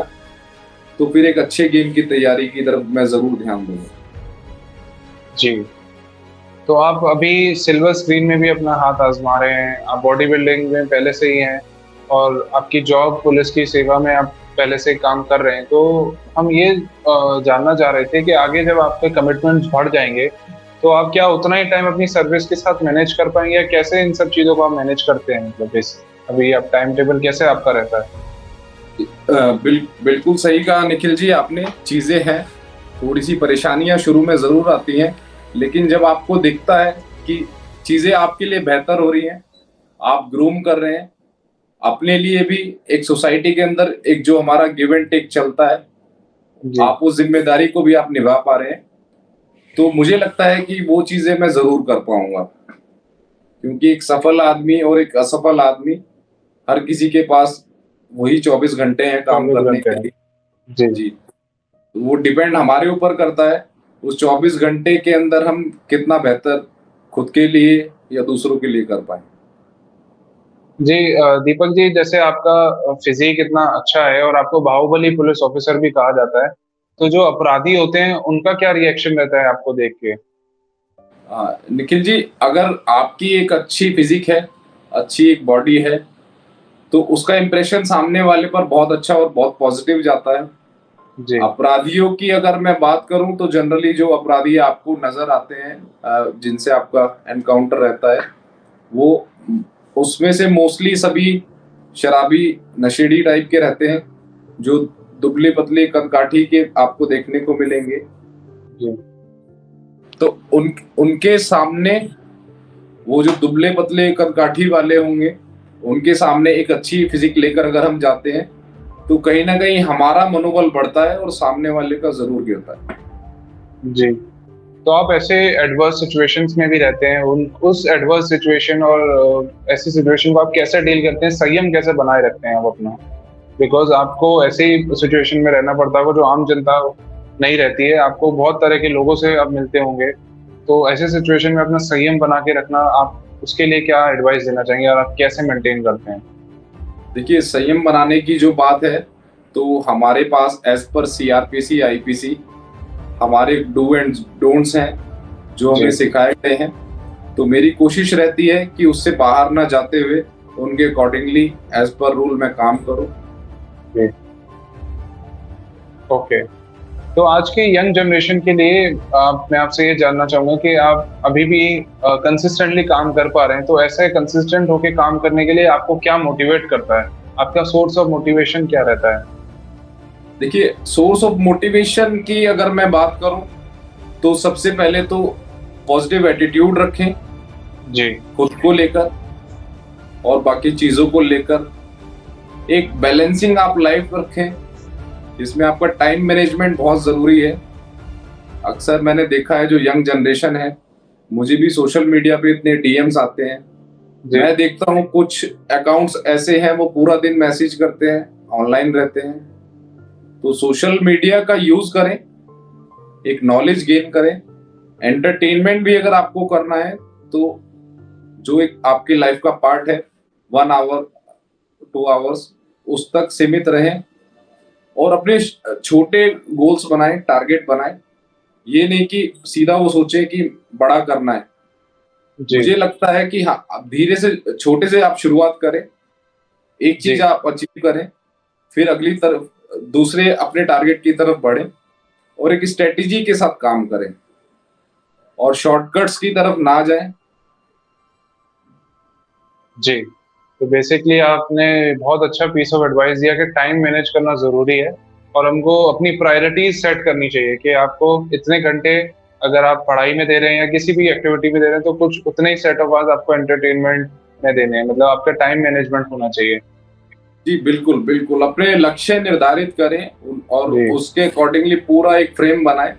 S2: तो फिर एक अच्छे गेम की तैयारी की तरफ मैं ज़रूर ध्यान दूंगा।
S1: जी। तो आप अभी सिल्वर स्क्रीन में भी अपना हाथ आजमा रहे हैं, आप बॉडी बिल्डिंग में पहले से ही हैं और आपकी जॉब पुलिस की सेवा में आप पहले से काम कर रहे हैं। तो हम ये जानना चाह रहे थे कि आगे जब आपके कमिटमेंट्स बढ़ जाएँगे, तो आप क्या उतना ही टाइम अपनी सर्विस के साथ मैनेज कर पाएँगे या कैसे इन सब चीज़ों को आप मैनेज करते हैं? मतलब अभी आप टाइम टेबल कैसे आपका रहता है?
S2: बिल्कुल सही कहा निखिल जी आपने। चीज़ें हैं, थोड़ी सी परेशानियां शुरू में ज़रूर आती हैं, लेकिन जब आपको दिखता है कि चीज़ें आपके लिए बेहतर हो रही हैं, आप ग्रूम कर रहे हैं अपने लिए भी, एक सोसाइटी के अंदर एक जो हमारा गिव एंड टेक चलता है,
S1: जी।
S2: आप उस जिम्मेदारी को भी आप निभा पा रहे हैं, तो मुझे लगता है कि वो चीज़ें मैं ज़रूर कर पाऊंगा। क्योंकि एक सफल आदमी और एक असफल आदमी, हर किसी के पास वही 24 घंटे हैं काम
S1: 24
S2: करने
S1: घंटे
S2: के
S1: हैं।
S2: लिए।
S1: जी।
S2: जी, वो डिपेंड हमारे ऊपर करता है, उस 24 घंटे के अंदर हम कितना बेहतर खुद के लिए या दूसरों के लिए कर पाएँ।
S1: जी दीपक जी, जैसे आपका फिजिक इतना अच्छा है और आपको बाहुबली पुलिस ऑफिसर भी कहा जाता है, तो जो अपराधी होते हैं उनका क्या रिएक्शन रहता है आपको देख के?
S2: निखिल जी, अगर आपकी एक अच्छी फिजिक है, अच्छी एक बॉडी है, तो उसका इम्प्रेशन सामने वाले पर बहुत अच्छा और बहुत पॉजिटिव जाता है।
S1: जी।
S2: अपराधियों की अगर मैं बात करूं तो जनरली जो अपराधी आपको नजर आते हैं, जिनसे आपका एनकाउंटर रहता है, वो उसमें से मोस्टली सभी शराबी नशेड़ी टाइप के रहते हैं, जो दुबले पतले कदकाठी के आपको देखने को मिलेंगे।
S1: जी।
S2: तो उनके सामने वो जो दुबले पतले कदकाठी वाले होंगे, उनके सामने एक अच्छी फिजिक लेकर अगर हम जाते हैं, तो कहीं ना कहीं हमारा मनोबल बढ़ता है और सामने वाले का जरूर गिरता है।
S1: जी। तो आप ऐसे एडवर्स सिचुएशंस में भी रहते हैं, उन उस एडवर्स सिचुएशन और ऐसी सिचुएशन को आप कैसे डील करते हैं? संयम कैसे बनाए रखते हैं आप अपना? बिकॉज़ आपको ऐसे ही सिचुएशन में रहना पड़ता होगा जो आम जनता नहीं रहती है। आपको बहुत तरह के लोगों से आप मिलते होंगे। तो ऐसे सिचुएशन में अपना संयम बना के रखना, आप उसके लिए क्या एडवाइस देना चाहेंगे और आप कैसे मेंटेन करते हैं?
S2: देखिए, संयम बनाने की जो बात है, तो हमारे पास एज पर सीआरपीसी, आईपीसी हमारे डू एंड डोंट्स हैं, जो
S1: जी।
S2: हमें सिखाए गए हैं। तो मेरी कोशिश रहती है कि उससे बाहर ना जाते हुए उनके अकॉर्डिंगली एज पर रूल मैं काम करूं।
S1: जी। ओके। तो आज के यंग जनरेशन के लिए मैं आपसे ये जानना चाहूँगा कि आप अभी भी कंसिस्टेंटली काम कर पा रहे हैं, तो ऐसे कंसिस्टेंट होके काम करने के लिए आपको क्या मोटिवेट करता है? आपका सोर्स ऑफ मोटिवेशन क्या रहता है?
S2: देखिए, सोर्स ऑफ मोटिवेशन की अगर मैं बात करूं, तो सबसे पहले तो पॉजिटिव एटीट्यूड रखें
S1: जी।
S2: खुद को लेकर और बाकी चीजों को लेकर। एक बैलेंसिंग आप लाइफ रखें, जिसमें आपका टाइम मैनेजमेंट बहुत जरूरी है। अक्सर मैंने देखा है जो यंग जनरेशन है, मुझे भी सोशल मीडिया पे इतने डीएम्स आते हैं,
S1: जी।
S2: मैं देखता हूँ कुछ अकाउंट्स ऐसे हैं वो पूरा दिन मैसेज करते हैं, ऑनलाइन रहते हैं। तो सोशल मीडिया का यूज करें, एक नॉलेज गेन करें, एंटरटेनमेंट भी अगर आपको करना है तो जो एक आपकी लाइफ का पार्ट है, 1 आवर 2 आवर्स उस तक सीमित रहें और अपने छोटे गोल्स बनाएं, टारगेट बनाएं। ये नहीं कि सीधा वो सोचे कि बड़ा करना है।
S1: जी।
S2: मुझे लगता है कि हाँ, आप धीरे से छोटे से आप शुरुआत करें, एक
S1: जी।
S2: चीज आप अचीव करें, फिर अगली तरफ दूसरे अपने टारगेट की तरफ बढ़ें और एक स्ट्रेटेजी के साथ काम करें और शॉर्टकट्स की तरफ ना जाएं।
S1: जी। तो बेसिकली आपने बहुत अच्छा पीस ऑफ एडवाइस दिया कि टाइम मैनेज करना ज़रूरी है और हमको अपनी प्रायोरिटीज़ सेट करनी चाहिए कि आपको इतने घंटे अगर आप पढ़ाई में दे रहे हैं या किसी भी एक्टिविटी में दे रहे हैं, तो कुछ उतने ही सेट ऑफ आवर्स आपको एंटरटेनमेंट में देने हैं। मतलब आपका टाइम मैनेजमेंट होना चाहिए।
S2: जी, बिल्कुल, बिल्कुल। अपने लक्ष्य निर्धारित करें और
S1: जी।
S2: उसके अकॉर्डिंगली पूरा एक फ्रेम बनाएं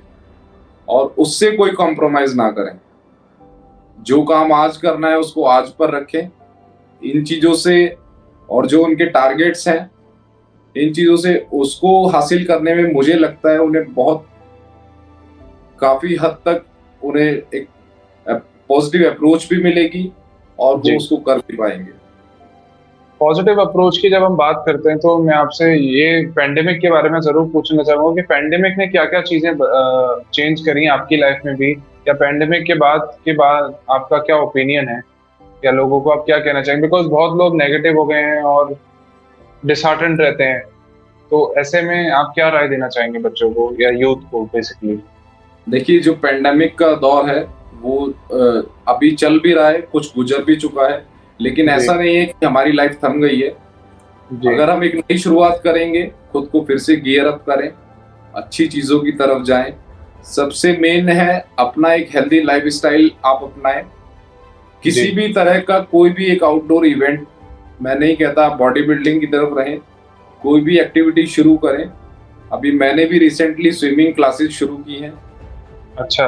S2: और उससे कोई कॉम्प्रोमाइज़ ना करें। जो काम आज करना है उसको आज पर रखें। इन चीज़ों से और जो उनके टारगेट्स हैं, इन चीज़ों से उसको हासिल करने में मुझे लगता है उन्हें बहुत काफ़ी हद तक उन्हें एक पॉजिटिव अप्रोच भी मिलेगी और वो
S1: जी।
S2: उसको कर भी पाएँगे।
S1: पॉजिटिव अप्रोच की जब हम बात करते हैं, तो मैं आपसे ये पैंडेमिक के बारे में ज़रूर पूछना चाहूँगा कि पैंडेमिक ने क्या-क्या चीज़ें चेंज करी हैं आपकी लाइफ़ में भी? या पैंडेमिक के बाद आपका क्या ओपिनियन है? या लोगों को आप क्या कहना चाहेंगे? बिकॉज़ बहुत लोग नेगेटिव हो गए हैं और डिसहार्टेंड रहते हैं। तो ऐसे में आप क्या राय देना चाहेंगे बच्चों को या यूथ को बेसिकली?
S2: देखिए, जो पैंडेमिक का दौर है वो अभी चल भी रहा है, कुछ गुजर भी चुका है, लेकिन
S1: जी।
S2: ऐसा नहीं है कि हमारी लाइफ थम गई है।
S1: जी।
S2: अगर हम एक नई शुरुआत करेंगे, खुद को फिर से गियर अप करें, अच्छी चीज़ों की तरफ जाएँ। सबसे मेन है अपना एक हेल्दी लाइफ़स्टाइल आप अपनाएँ।
S1: जी।
S2: किसी भी तरह का कोई भी एक आउटडोर इवेंट, मैं नहीं कहता आप बॉडी बिल्डिंग की तरफ रहें, कोई भी एक्टिविटी शुरू करें। अभी मैंने भी रिसेंटली स्विमिंग क्लासेस शुरू की हैं।
S1: अच्छा।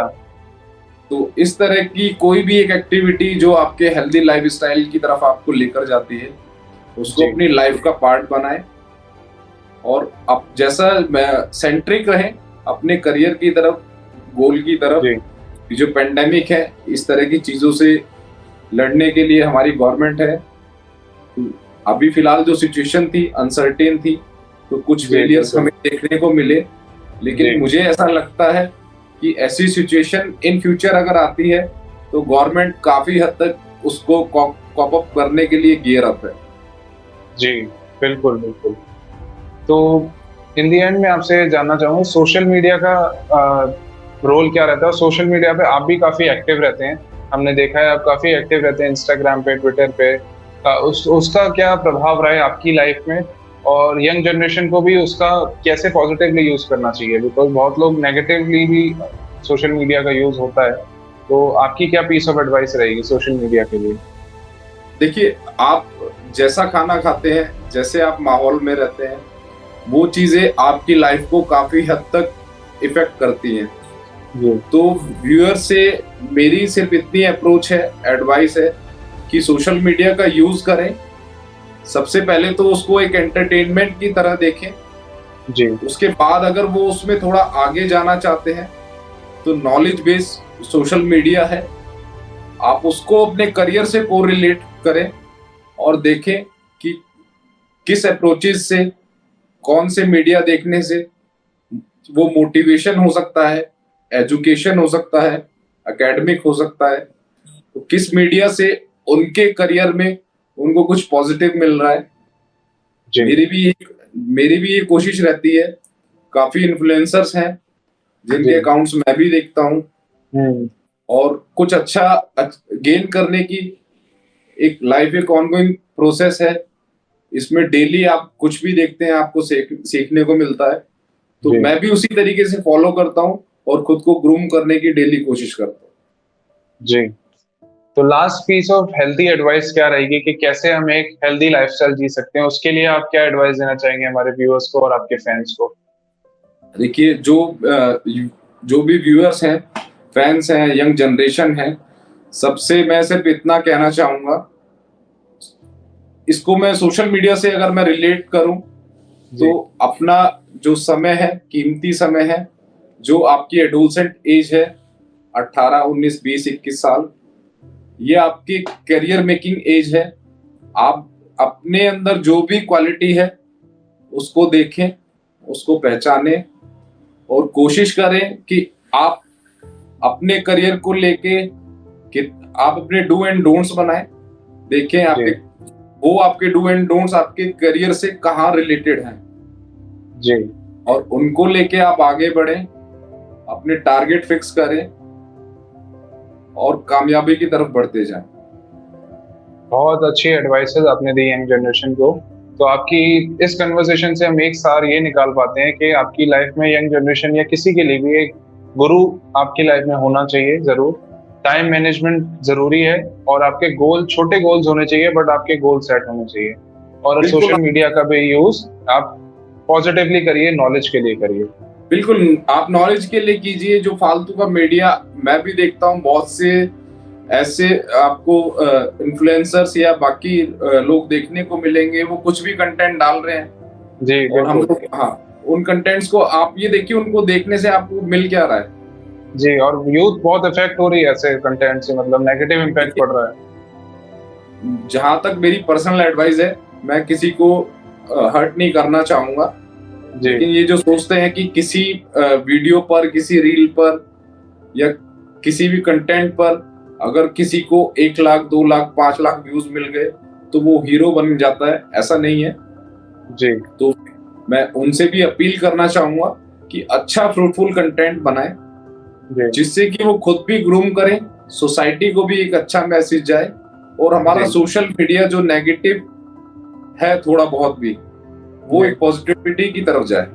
S2: तो इस तरह की कोई भी एक एक्टिविटी जो आपके हेल्दी लाइफस्टाइल की तरफ आपको लेकर जाती है, उसको
S1: जी।
S2: अपनी लाइफ का पार्ट बनाएं और अब जैसा सेंट्रिक रहे अपने करियर की तरफ, गोल की तरफ।
S1: जी
S2: जो पेंडेमिक है, इस तरह की चीजों से लड़ने के लिए हमारी गवर्नमेंट है। तो अभी फिलहाल जो सिचुएशन थी अनसर्टेन थी, तो कुछ
S1: जी
S2: फेलियर्स
S1: बिल्कुल।
S2: हमें देखने को मिले, लेकिन
S1: जी
S2: मुझे ऐसा लगता है कि ऐसी सिचुएशन इन फ्यूचर अगर आती है तो गवर्नमेंट काफी हद तक उसको कॉप अप करने के लिए गियर अप है।
S1: जी बिल्कुल बिल्कुल। तो इन दी एंड मैं आपसे जानना चाहूँगा सोशल मीडिया का रोल क्या रहता है? सोशल मीडिया पे आप भी काफ़ी एक्टिव रहते हैं। हमने देखा है आप काफ़ी एक्टिव रहते हैं इंस्टाग्राम पे, ट्विटर पे। उसका क्या प्रभाव रहा है आपकी लाइफ में? और यंग जनरेशन को भी उसका कैसे पॉजिटिवली यूज़ करना चाहिए? बिकॉज़ बहुत लोग नेगेटिवली भी सोशल मीडिया का यूज़ होता है। तो आपकी क्या पीस ऑफ एडवाइस रहेगी सोशल मीडिया के लिए?
S2: देखिए, आप जैसा खाना खाते हैं, जैसे आप माहौल में रहते हैं, वो चीजें आपकी लाइफ को काफी हद तक इफेक्ट करती हैं।
S1: जी,
S2: तो व्यूअर से मेरी सिर्फ इतनी अप्रोच है, एडवाइस है कि सोशल मीडिया का यूज करें। सबसे पहले तो उसको एक एंटरटेनमेंट की तरह देखें।
S1: जी,
S2: उसके बाद अगर वो उसमें थोड़ा आगे जाना चाहते हैं तो नॉलेज बेस सोशल मीडिया है, आप उसको अपने करियर से कोरिलेट करें और देखें कि किस अप्रोचेस से, कौन से मीडिया देखने से वो मोटिवेशन हो सकता है, एजुकेशन हो सकता है, एकेडमिक हो सकता है। तो किस मीडिया से उनके करियर में उनको कुछ पॉजिटिव मिल रहा है।
S1: जी।
S2: मेरी भी ये कोशिश रहती है। काफी इन्फ्लुएंसर्स हैं जिनके
S1: जी।
S2: अकाउंट्स मैं भी देखता हूँ,
S1: हुँ,
S2: और कुछ अच्छा गेन करने की एक लाइफ एक ऑनगोइंग प्रोसेस है। इसमें डेली आप कुछ भी देखते हैं, आपको सीखने को मिलता है। तो
S1: जी,
S2: मैं भी उसी तरीके से फॉलो करता हूँ और खुद को ग्रूम करने की डेली कोशिश करता हूँ।
S1: जी। तो last piece of healthy advice क्या रहेगी कि कैसे हम एक हेल्दी लाइफ़स्टाइल जी सकते हैं? उसके लिए आप क्या एडवाइस देना चाहेंगे हमारे व्यूअर्स को और आपके फैन्स को?
S2: देखिए, जो भी व्यूअर्स हैं, फैंस हैं, यंग जनरेशन है, सबसे मैं सिर्फ इतना कहना चाहूंगा, इसको मैं सोशल मीडिया से अगर मैं रिलेट करूं तो
S1: जी,
S2: अपना जो समय है, कीमती समय है, जो आपकी एडोलसेंट एज है, 18, 19, 20, 21 साल, ये आपकी करियर मेकिंग एज है। आप अपने अंदर जो भी क्वालिटी है उसको देखें, उसको पहचानें और कोशिश करें कि आप अपने करियर को लेके कि आप अपने डू एंड डोंट्स बनाएं। देखें
S1: जी,
S2: आपके डू एंड डोंट्स आपके करियर से कहाँ रिलेटेड हैं,
S1: जी।
S2: और उनको लेके आप आगे बढ़ें, अपने टारगेट फिक्स करें और कामयाबी की तरफ बढ़ते जाएं।
S1: बहुत अच्छी एडवाइसेज़ आपने दी यंग जनरेशन को। तो आपकी इस कन्वर्सेशन से हम एक सार ये निकाल पाते हैं कि आपकी लाइफ़ में यंग जनरेशन या किसी के लिए भी एक गुरु आपकी लाइफ़ में होना चाहिए ज़रूर। टाइम मैनेजमेंट ज़रूरी है और आपके गोल छोटे गोल्स होने चाहिए बट आपके गोल सेट होने चाहिए। और
S2: बिल्कुल,
S1: सोशल मीडिया का भी यूज़ आप पॉज़िटिवली करिए, नॉलेज के लिए करिए।
S2: बिल्कुल आप नॉलेज के लिए कीजिए। जो फालतू का मीडिया मैं भी देखता हूँ, बहुत से ऐसे आपको इन्फ्लुएंसर्स या बाकी लोग देखने को मिलेंगे, वो कुछ भी कंटेंट डाल रहे हैं
S1: जी,
S2: और हम
S1: बिल्कुल।
S2: लोग, हाँ, उन कंटेंट्स को आप ये देखिए, उनको देखने से आपको मिल क्या रहा है।
S1: जी, और यूथ बहुत इफ़ेक्ट हो रही है ऐसे कंटेंट से मतलब नेगेटिव इम्पैक्ट
S2: देखिए,
S1: पड़ रहा है।
S2: जहां तक मेरी पर्सनल एडवाइस है, मैं किसी को हर्ट नहीं करना चाहूंगा,
S1: जी,
S2: लेकिन ये जो सोचते हैं कि किसी वीडियो पर, किसी रील पर या किसी भी कंटेंट पर अगर किसी को 1 लाख, 2 लाख, 5 लाख व्यूज मिल गए तो वो हीरो बन जाता है, ऐसा नहीं है।
S1: जी,
S2: तो मैं उनसे भी अपील करना चाहूंगा कि अच्छा फ्रूटफुल कंटेंट बनाएं,
S1: जी,
S2: जिससे कि वो खुद भी ग्रूम करें, सोसाइटी को भी एक अच्छा मैसेज जाए, और हमारा
S1: जी,
S2: सोशल मीडिया जो नेगेटिव है थोड़ा बहुत भी, वो
S1: जी।
S2: एक पॉजिटिविटी की तरफ जाए।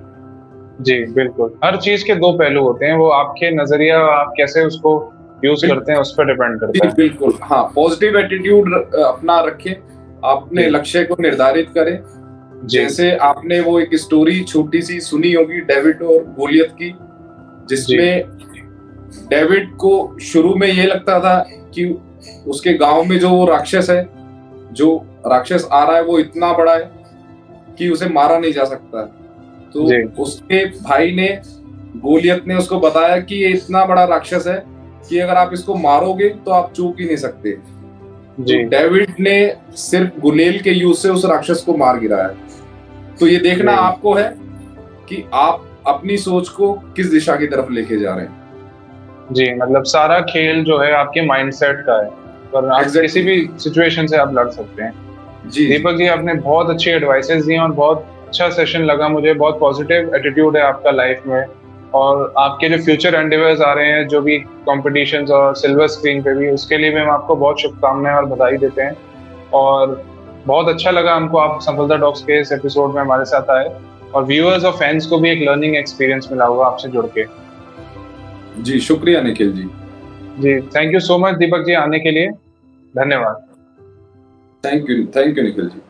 S1: जी, बिल्कुल। हर चीज़ के 2 पहलू होते हैं, वो आपके नज़रिया आप कैसे उसको यूज़ करते हैं, उस पे डिपेंड करता
S2: जी,
S1: है।
S2: बिल्कुल। हाँ, पॉजिटिव एटीट्यूड अपना रखें, अपने
S1: जी,
S2: लक्ष्य को निर्धारित करें।
S1: जी,
S2: जैसे आपने वो एक स्टोरी छोटी-सी सुनी होगी डेविड और गोलियत की,
S1: जी,
S2: जिसमें डेविड को शुरू में ये लगता था कि उसके गाँव में जो वो राक्षस है, जो राक्षस आ रहा है वो इतना बड़ा है कि उसे मारा नहीं जा सकता। तो
S1: जी
S2: उसके भाई ने, गोलियत ने उसको बताया कि ये इतना बड़ा राक्षस है कि अगर आप इसको मारोगे तो आप चूक ही नहीं सकते। तो
S1: जी
S2: डेविड ने सिर्फ गुलेल के यूज से उस राक्षस को मार गिराया। तो ये देखना
S1: जी
S2: आपको है कि आप अपनी सोच को किस दिशा की तरफ लेके जा रहे हैं।
S1: जी, मतलब सारा खेल जो है आपके माइंडसेट का है, पर आप किसी
S2: एग्जैक्टली
S1: भी सिचुएशन से आप लड़ सकते हैं।
S2: जी जी।
S1: दीपक जी, आपने बहुत अच्छी एडवाइसेस दी और बहुत अच्छा सेशन लगा मुझे। बहुत पॉजिटिव एटीट्यूड है आपका लाइफ में, और आपके जो फ्यूचर एंडेवर्स आ रहे हैं, जो भी कॉम्पिटिशन्स और सिल्वर स्क्रीन पे भी, उसके लिए भी हम आपको बहुत शुभकामनाएं और बधाई देते हैं। और बहुत अच्छा लगा हमको आप सफलता टॉक्स के इस एपिसोड में हमारे साथ आए, और व्यूअर्स और फैंस को भी एक लर्निंग एक्सपीरियंस मिला होगा आपसे जुड़ के।
S2: जी शुक्रिया निखिल जी।
S1: जी, thank you so much Deepak ji आने के लिए। धन्यवाद।
S2: Thank you Nikhil ji.